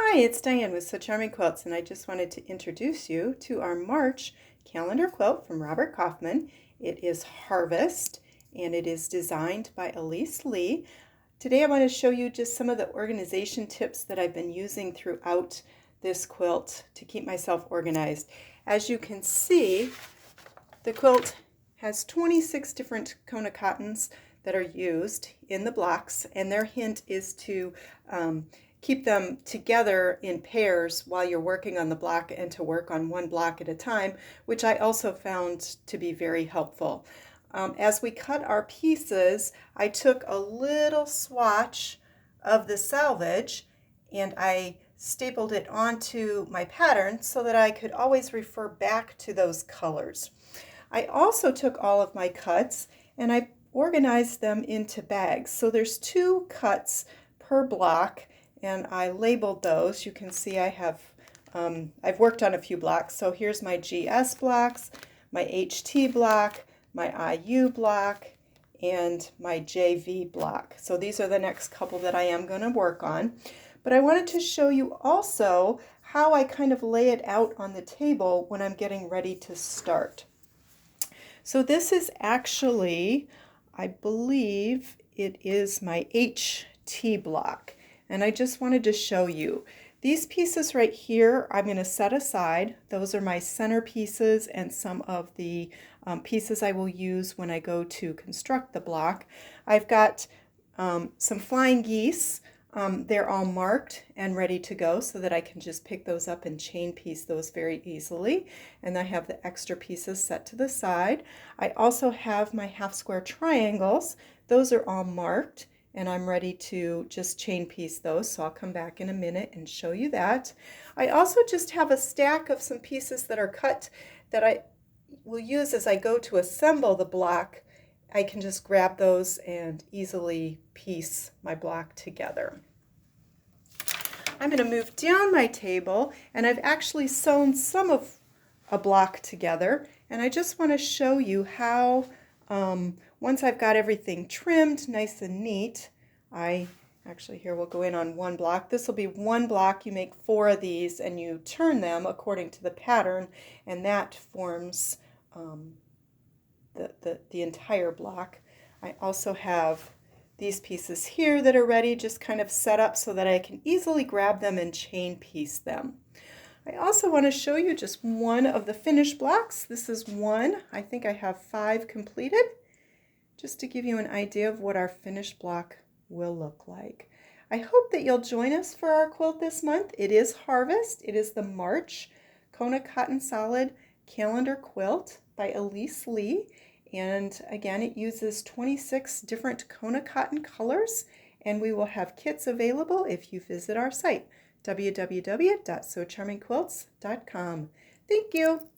Hi, it's Diane with So Charming Quilts, and I just wanted to introduce you to our March calendar quilt from Robert Kaufman. It is Harvest, and it is designed by Elise Lee. Today I want to show you just some of the organization tips that I've been using throughout this quilt to keep myself organized. As you can see, the quilt has 26 different Kona cottons that are used in the blocks, and their hint is to keep them together in pairs while you're working on the block and to work on one block at a time, which I also found to be very helpful. As we cut our pieces, I took a little swatch of the selvage and I stapled it onto my pattern so that I could always refer back to those colors. I also took all of my cuts and I organized them into bags. So there's 2 cuts per block, and I labeled those. You can see I have, I've worked on a few blocks. So here's my GS blocks, my HT block, my IU block, and my JV block. So these are the next couple that I am going to work on. But I wanted to show you also how I kind of lay it out on the table when I'm getting ready to start. So this is actually, I believe it is my HT block. And I just wanted to show you. These pieces right here, I'm going to set aside. Those are my center pieces and some of the pieces I will use when I go to construct the block. I've got some flying geese. They're all marked and ready to go so that I can just pick those up and chain piece those very easily. And I have the extra pieces set to the side. I also have my half square triangles. Those are all marked and I'm ready to just chain piece those. So I'll come back in a minute and show you that. I also just have a stack of some pieces that are cut that I will use as I go to assemble the block. I can just grab those and easily piece my block together. I'm going to move down my table, and I've actually sewn some of a block together, and I just want to show you how once I've got everything trimmed nice and neat, here we'll go in on one block. This will be one block. You make 4 of these and you turn them according to the pattern, and that forms the entire block. I also have these pieces here that are ready, just kind of set up so that I can easily grab them and chain piece them. I also want to show you just one of the finished blocks. This is one. I think I have 5 completed, just to give you an idea of what our finished block will look like. I hope that you'll join us for our quilt this month. It is Harvest. It is the March Kona Cotton Solid Calendar Quilt by Elise Lee. And again, it uses 26 different Kona cotton colors, and we will have kits available if you visit our site, www.socharmingquilts.com. Thank you.